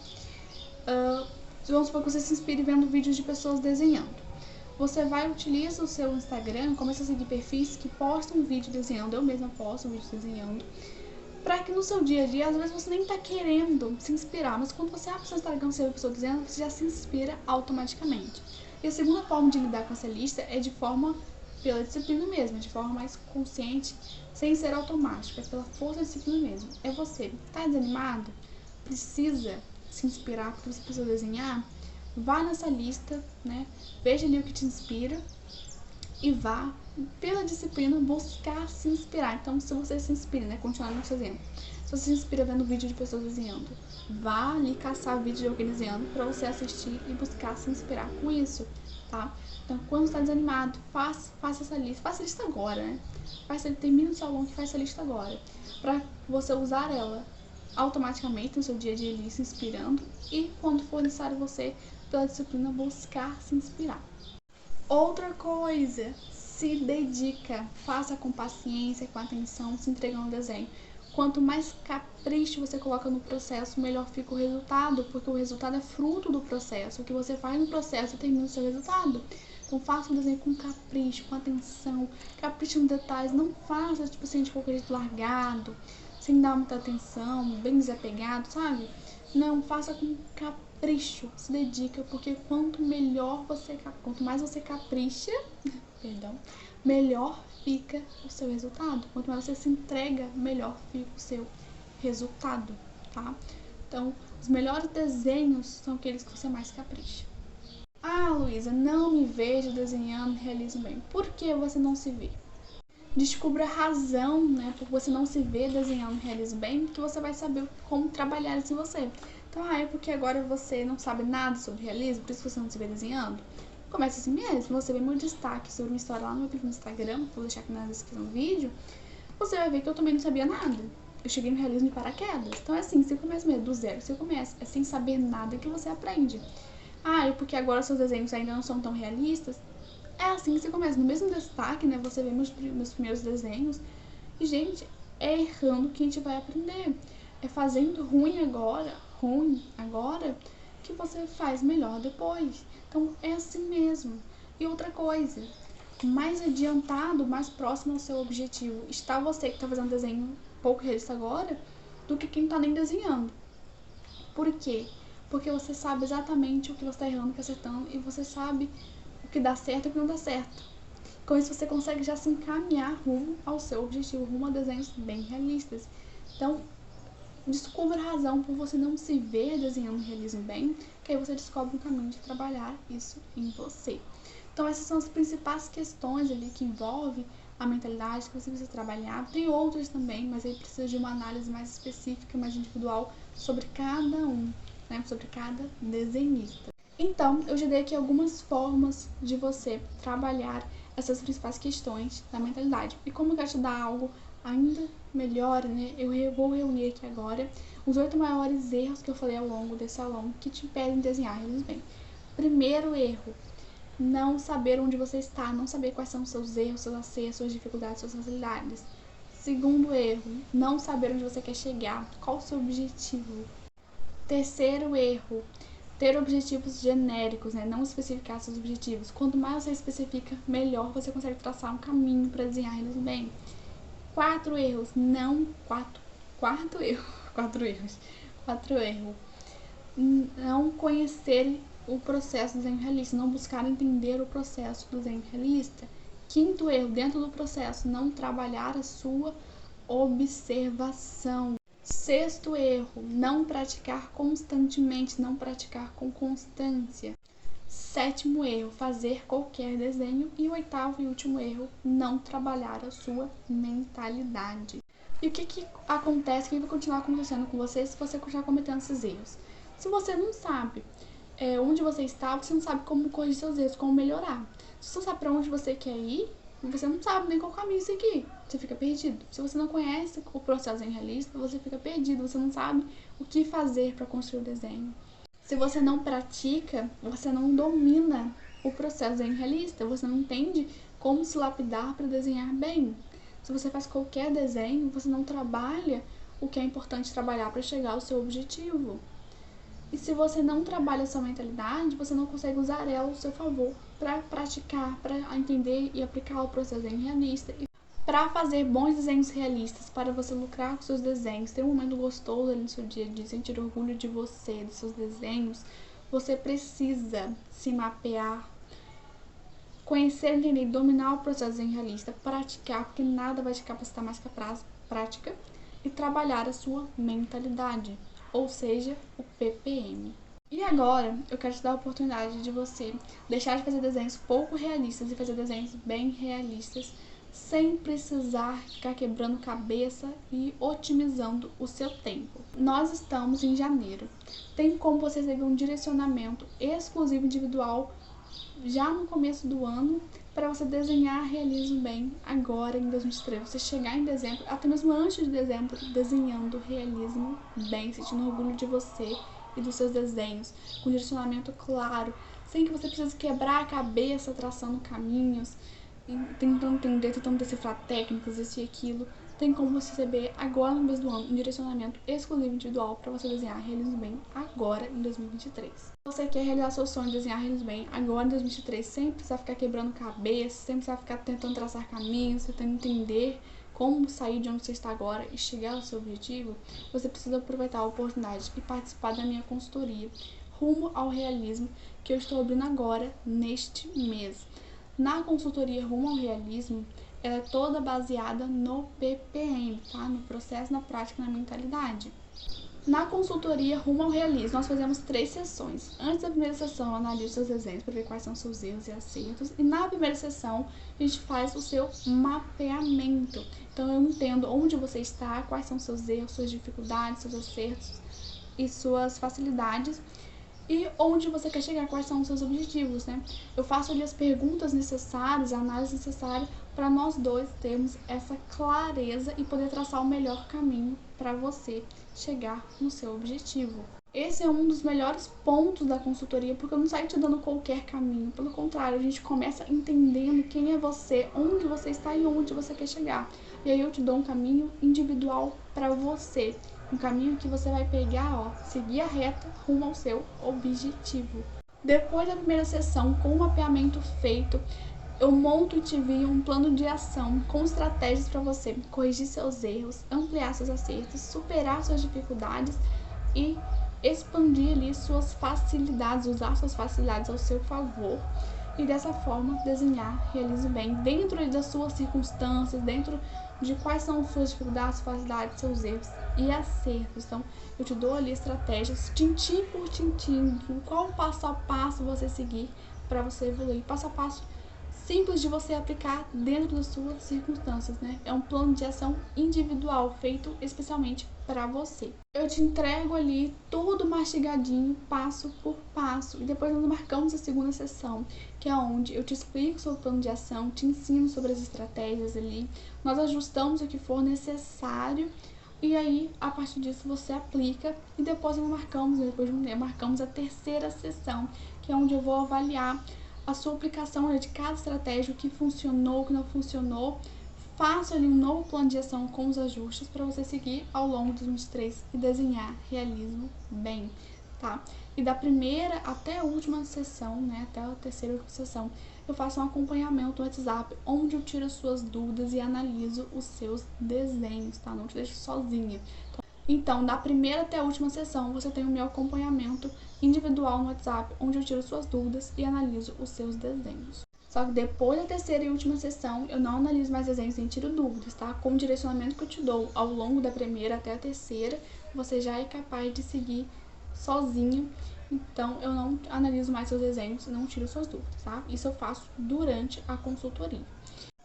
[SPEAKER 1] Vamos supor que você se inspire vendo vídeos de pessoas desenhando. Você utiliza o seu Instagram, começa a seguir perfis que postam vídeo desenhando. Eu mesma posto vídeo desenhando. Para que no seu dia a dia, às vezes você nem tá querendo se inspirar, mas quando você abre o seu Instagram, você vê a pessoa desenhando, você já se inspira automaticamente. E a segunda forma de lidar com essa lista é pela disciplina mesmo, de forma mais consciente, sem ser automática, é pela força da disciplina mesmo. É você, tá desanimado? Precisa se inspirar porque você precisa desenhar? Vá nessa lista, né? Veja ali o que te inspira e vá, pela disciplina, buscar se inspirar. Então, se você se inspira, né? Continuar no seu exemplo. Se você se inspira vendo vídeo de pessoas desenhando, vá ali caçar vídeo de alguém desenhando para você assistir e buscar se inspirar com isso, tá? Então, quando você está desanimado, faça essa lista. Faça a lista agora, né? Termina o seu aluno que faz essa lista agora. Para você usar ela automaticamente no seu dia a dia ali, se inspirando. E quando for necessário você, pela disciplina, buscar se inspirar. Outra coisa, se dedica. Faça com paciência, com atenção, se entregando no desenho. Quanto mais capricho você coloca no processo, melhor fica o resultado, porque o resultado é fruto do processo. O que você faz no processo determina o seu resultado. Então faça um desenho com capricho, com atenção, capricho nos detalhes, não faça tipo assim de qualquer jeito largado, sem dar muita atenção, bem desapegado, sabe? Não, faça com capricho, se dedica, porque quanto mais você capricha, melhor fica o seu resultado. Quanto mais você se entrega, melhor fica o seu resultado, tá? Então, os melhores desenhos são aqueles que você mais capricha. Ah, Luísa, não me vejo desenhando realismo bem. Por que você não se vê? Descubra a razão, né, por você não se ver desenhando realismo bem, que você vai saber como trabalhar isso em você. Então, é porque agora você não sabe nada sobre realismo, por isso você não se vê desenhando? Começa assim mesmo, você vê meu destaque sobre uma história lá no meu perfil no Instagram, vou deixar aqui na descrição do vídeo, você vai ver que eu também não sabia nada. Eu cheguei no realismo de paraquedas. Então é assim, você começa mesmo do zero, você começa, é sem saber nada que você aprende. Ah, e porque agora seus desenhos ainda não são tão realistas? É assim que você começa, no mesmo destaque, né? Você vê meus primeiros desenhos. E, gente, é errando que a gente vai aprender. É fazendo ruim agora, que você faz melhor depois. Então, é assim mesmo. E outra coisa, mais adiantado, mais próximo ao seu objetivo está você que está fazendo desenho pouco realista agora, do que quem está nem desenhando. Por quê? Porque você sabe exatamente o que você está errando, o que acertando, e você sabe o que dá certo e o que não dá certo. Com isso você consegue já se encaminhar rumo ao seu objetivo, rumo a desenhos bem realistas. Então, descubra a razão por você não se ver desenhando realismo bem, que aí você descobre um caminho de trabalhar isso em você. Então, essas são as principais questões ali que envolvem a mentalidade que você precisa trabalhar. Tem outras também, mas aí precisa de uma análise mais específica, mais individual sobre cada um, né? Sobre cada desenhista. Então, eu já dei aqui algumas formas de você trabalhar essas principais questões da mentalidade. E como eu quero te dar algo ainda melhor, né? Eu vou reunir aqui agora os 8 maiores erros que eu falei ao longo desse aulão que te impedem de desenhar eles bem. Primeiro erro, não saber onde você está, não saber quais são os seus erros, seus acertos, suas dificuldades, suas facilidades. Segundo erro, não saber onde você quer chegar, qual o seu objetivo. Terceiro erro, ter objetivos genéricos, né? Não especificar seus objetivos. Quanto mais você especifica, melhor você consegue traçar um caminho para desenhar eles bem. Quarto erro, não conhecer o processo do desenho realista, não buscar entender o processo do desenho realista. Quinto erro, dentro do processo, não trabalhar a sua observação. Sexto erro, não praticar constantemente, não praticar com constância. Sétimo erro, fazer qualquer desenho. E o oitavo e último erro, não trabalhar a sua mentalidade. E o que acontece, o que vai continuar acontecendo com você se você continuar cometendo esses erros? Se você não sabe onde você está, você não sabe como corrigir seus erros, como melhorar. Se você não sabe para onde você quer ir, você não sabe nem qual caminho seguir. Você fica perdido. Se você não conhece o processo realista, você fica perdido. Você não sabe o que fazer para construir o desenho. Se você não pratica, você não domina o processo realista. Você não entende como se lapidar para desenhar bem. Se você faz qualquer desenho, você não trabalha o que é importante trabalhar para chegar ao seu objetivo. E se você não trabalha a sua mentalidade, você não consegue usar ela ao seu favor para praticar, para entender e aplicar o processo realista. E para fazer bons desenhos realistas, para você lucrar com seus desenhos, ter um momento gostoso ali no seu dia a dia, sentir orgulho de você, dos seus desenhos, você precisa se mapear, conhecer, entender, dominar o processo realista, praticar, porque nada vai te capacitar mais que a prática, e trabalhar a sua mentalidade, ou seja, o PPM. E agora, eu quero te dar a oportunidade de você deixar de fazer desenhos pouco realistas e fazer desenhos bem realistas, sem precisar ficar quebrando cabeça e otimizando o seu tempo. Nós estamos em janeiro. Tem como você receber um direcionamento exclusivo individual já no começo do ano para você desenhar realismo bem agora em 2023. Você chegar em dezembro, até mesmo antes de dezembro, desenhando realismo bem, sentindo orgulho de você e dos seus desenhos, com direcionamento claro, sem que você precise quebrar a cabeça traçando caminhos, tentando entender, tentando decifrar técnicas, isso e aquilo. Tem como você receber agora no mês do ano um direcionamento exclusivo individual para você desenhar realismo bem agora em 2023. Se você quer realizar seu sonho de desenhar realismo bem agora em 2023, sem precisar ficar quebrando cabeça, sem precisar ficar tentando traçar caminhos, tentando entender como sair de onde você está agora e chegar ao seu objetivo, você precisa aproveitar a oportunidade e participar da minha consultoria Rumo ao Realismo, que eu estou abrindo agora neste mês. Na consultoria Rumo ao Realismo, ela é toda baseada no PPM, tá? No processo, na prática, na mentalidade. Na consultoria Rumo ao Realismo, nós fazemos 3 sessões. Antes da primeira sessão, eu analiso seus desenhos para ver quais são seus erros e acertos. E na primeira sessão, a gente faz o seu mapeamento. Então, eu entendo onde você está, quais são seus erros, suas dificuldades, seus acertos e suas facilidades. E onde você quer chegar, quais são os seus objetivos, né? Eu faço ali as perguntas necessárias, a análise necessária para nós dois termos essa clareza e poder traçar o melhor caminho para você chegar no seu objetivo. Esse é um dos melhores pontos da consultoria, porque eu não saio te dando qualquer caminho. Pelo contrário, a gente começa entendendo quem é você, onde você está e onde você quer chegar. E aí eu te dou um caminho individual para você. Um caminho que você vai pegar, seguir a reta rumo ao seu objetivo. Depois da primeira sessão, com o mapeamento feito, eu monto e te envio um plano de ação com estratégias para você corrigir seus erros, ampliar seus acertos, superar suas dificuldades e expandir ali suas facilidades, usar suas facilidades ao seu favor. E dessa forma desenhar, realize bem, dentro das suas circunstâncias, dentro de quais são suas dificuldades, facilidades, seus erros e acertos. Então, eu te dou ali estratégias, tintim por tintim, qual passo a passo você seguir para você evoluir, passo a passo simples de você aplicar dentro das suas circunstâncias, né? É um plano de ação individual, feito especialmente para você. Eu te entrego ali tudo mastigadinho, passo por passo. E depois nós marcamos a segunda sessão, que é onde eu te explico sobre o plano de ação, te ensino sobre as estratégias ali. Nós ajustamos o que for necessário. E aí, a partir disso, você aplica. E depois depois de um tempo, marcamos a terceira sessão, que é onde eu vou avaliar a sua aplicação de cada estratégia, o que funcionou, o que não funcionou. Faço ali um novo plano de ação com os ajustes para você seguir ao longo dos 23 e desenhar realismo bem, tá? E da primeira até a última sessão, né, até a terceira sessão, eu faço um acompanhamento no WhatsApp, onde eu tiro as suas dúvidas e analiso os seus desenhos, tá? Não te deixo sozinha. Então, da primeira até a última sessão, você tem o meu acompanhamento individual no WhatsApp, onde eu tiro suas dúvidas e analiso os seus desenhos. Só que depois da terceira e última sessão, eu não analiso mais desenhos nem tiro dúvidas, tá? Com o direcionamento que eu te dou ao longo da primeira até a terceira, você já é capaz de seguir sozinho. Então, eu não analiso mais seus desenhos e não tiro suas dúvidas, tá? Isso eu faço durante a consultoria.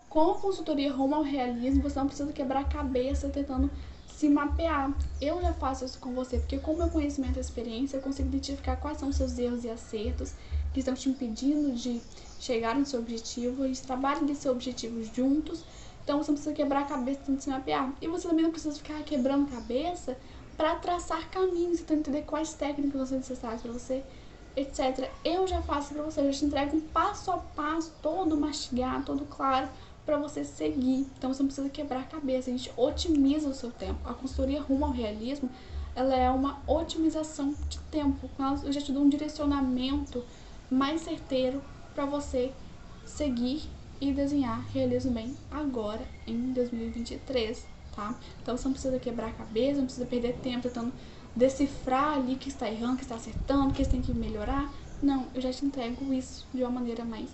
[SPEAKER 1] Com a consultoria Rumo ao Realismo, você não precisa quebrar a cabeça tentando se mapear. Eu já faço isso com você, porque com o meu conhecimento e experiência, eu consigo identificar quais são os seus erros e acertos que estão te impedindo de chegar no seu objetivo. A gente trabalha nesse objetivo juntos, então você não precisa quebrar a cabeça tentando se mapear. E você também não precisa ficar quebrando a cabeça para traçar caminhos, então entender quais técnicas são necessárias para você, etc. Eu já faço para você, eu já te entrego um passo a passo, todo mastigado, todo claro, para você seguir. Então você não precisa quebrar a cabeça, a gente otimiza o seu tempo. A consultoria Rumo ao Realismo, ela é uma otimização de tempo. Eu já te dou um direcionamento mais certeiro para você seguir e desenhar realismo bem agora em 2023, tá? Então você não precisa quebrar a cabeça, não precisa perder tempo tentando decifrar ali o que está errando, o que está acertando, o que você tem que melhorar. Não, eu já te entrego isso de uma maneira mais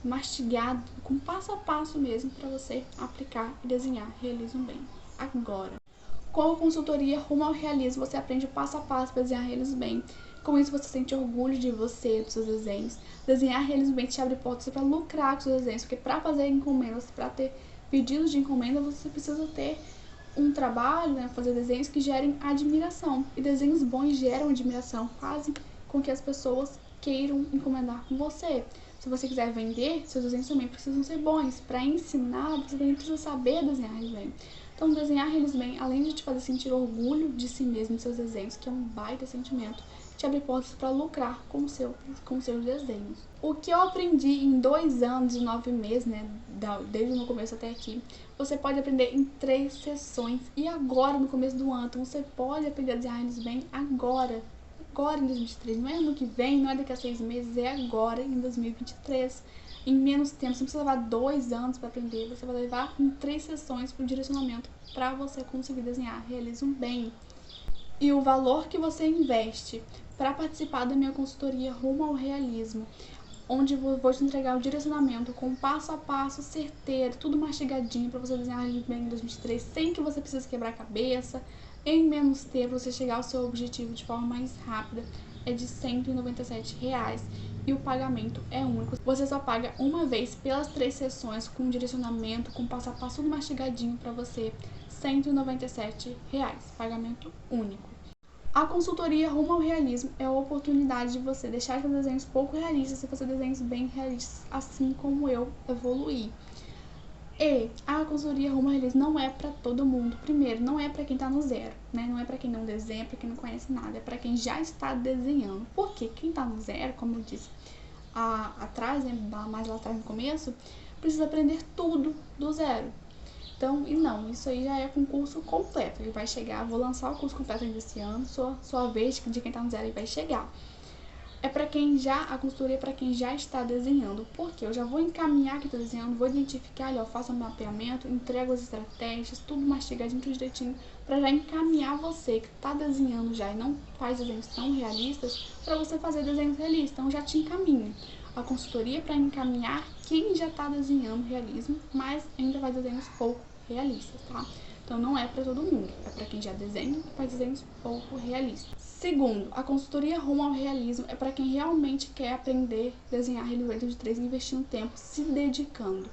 [SPEAKER 1] mastigado, com passo a passo mesmo, para você aplicar e desenhar realismo bem agora. Com a consultoria Rumo ao Realismo, você aprende passo a passo para desenhar realismo bem. Com isso, você sente orgulho de você, dos seus desenhos. Desenhar realismo bem te abre portas para lucrar com seus desenhos, porque para fazer encomendas, para ter pedidos de encomenda, você precisa ter um trabalho, né, fazer desenhos que gerem admiração. E desenhos bons geram admiração, fazem com que as pessoas queiram encomendar com você. Se você quiser vender, seus desenhos também precisam ser bons. Para ensinar, você também precisa saber desenhar eles bem. Então, desenhar eles bem, além de te fazer sentir orgulho de si mesmo, de seus desenhos, que é um baita sentimento, te abre portas para lucrar com seus desenhos. O que eu aprendi em 2 anos e 9 meses, né, desde o começo até aqui, você pode aprender em 3 sessões. E agora, no começo do ano, então você pode aprender a desenhar eles bem agora em 2023, não é ano que vem, não é daqui a 6 meses, é agora em 2023, em menos tempo. Você não precisa levar 2 anos para aprender, você vai levar em 3 sessões para o direcionamento para você conseguir desenhar realismo bem. E o valor que você investe para participar da minha consultoria Rumo ao Realismo, onde eu vou te entregar o direcionamento com passo a passo certeiro, tudo mastigadinho para você desenhar bem em 2023, sem que você precise quebrar a cabeça, em menos tempo você chegar ao seu objetivo de forma mais rápida é de R$ 197 e o pagamento é único. Você só paga uma vez pelas 3 sessões com direcionamento, com passo a passo tudo mastigadinho para você, R$ 197, pagamento único. A consultoria Rumo ao Realismo é a oportunidade de você deixar de fazer desenhos pouco realistas e fazer desenhos bem realistas, assim como eu evoluí. E a consultoria Rumo ao Realismo não é para todo mundo. Primeiro, não é para quem tá no zero, né? Não é para quem não desenha, para quem não conhece nada, é para quem já está desenhando. Porque quem tá no zero, como eu disse atrás, né, mais lá atrás no começo, precisa aprender tudo do zero. Então, e não, isso aí já é com curso completo. Ele vai chegar, vou lançar o curso completo ainda esse ano, sua vez de quem tá no zero ele vai chegar. É para quem já, a consultoria é para quem já está desenhando, porque eu já vou encaminhar que estou desenhando, vou identificar, eu faço o mapeamento, entrego as estratégias, tudo mastigadinho, tudo direitinho, para já encaminhar você que está desenhando já e não faz desenhos tão realistas, para você fazer desenhos realistas. Então, já te encaminho. A consultoria é para encaminhar quem já está desenhando realismo, mas ainda faz desenhos pouco realistas, tá? Então, não é para todo mundo, é para quem já desenha e faz desenhos pouco realistas. Segundo, a consultoria Rumo ao Realismo é para quem realmente quer aprender a desenhar realismo de 3, investindo tempo, se dedicando.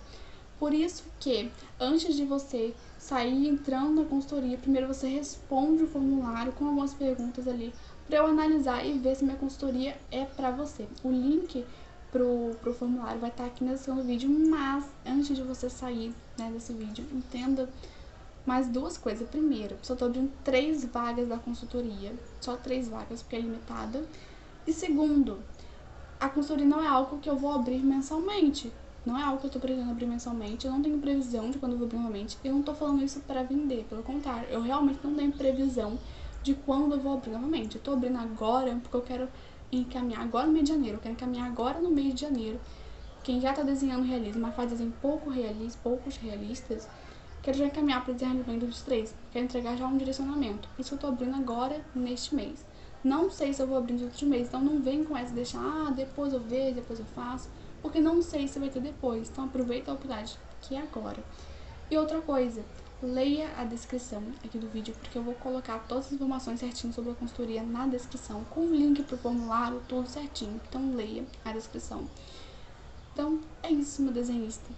[SPEAKER 1] Por isso que, antes de você sair entrando na consultoria, primeiro você responde o formulário com algumas perguntas ali, para eu analisar e ver se minha consultoria é para você. O link pro formulário vai estar aqui na descrição do vídeo, mas antes de você sair, né, desse vídeo, entenda mais 2 coisas. Primeiro, só tô abrindo 3 vagas da consultoria, só 3 vagas, porque é limitada. E segundo, a consultoria não é algo que eu vou abrir mensalmente. Não é algo que eu tô pretendendo abrir mensalmente. Eu não tenho previsão de quando eu vou abrir novamente. Eu não tô falando isso para vender, pelo contrário. Eu realmente não tenho previsão de quando eu vou abrir novamente. Eu tô abrindo agora porque eu quero encaminhar agora no mês de janeiro. Eu quero encaminhar agora no mês de janeiro. Quem já tá desenhando realismo, mas faz desenho poucos realistas, quero já encaminhar para desenvolvimento dos 3. Quero entregar já um direcionamento. Por isso que eu tô abrindo agora, neste mês. Não sei se eu vou abrir nos outros meses, então não vem com essa de deixar, depois eu vejo, depois eu faço, porque não sei se vai ter depois. Então aproveita a oportunidade que é agora. E outra coisa, leia a descrição aqui do vídeo, porque eu vou colocar todas as informações certinho sobre a consultoria na descrição, com o link pro formulário, tudo certinho. Então leia a descrição. Então é isso, meu desenhista.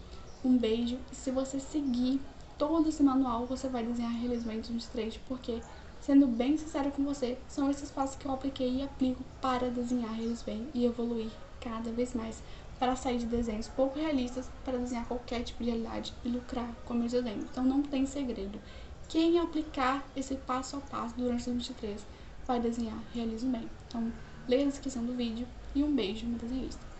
[SPEAKER 1] Um beijo, e se você seguir todo esse manual, você vai desenhar realismo de 3, porque, sendo bem sincera com você, são esses passos que eu apliquei e aplico para desenhar realismo e evoluir cada vez mais, para sair de desenhos pouco realistas, para desenhar qualquer tipo de realidade e lucrar com meus desenhos. Então não tem segredo. Quem aplicar esse passo a passo durante 2023 vai desenhar realismo bem. Então, leia a descrição do vídeo e um beijo, meu desenhista.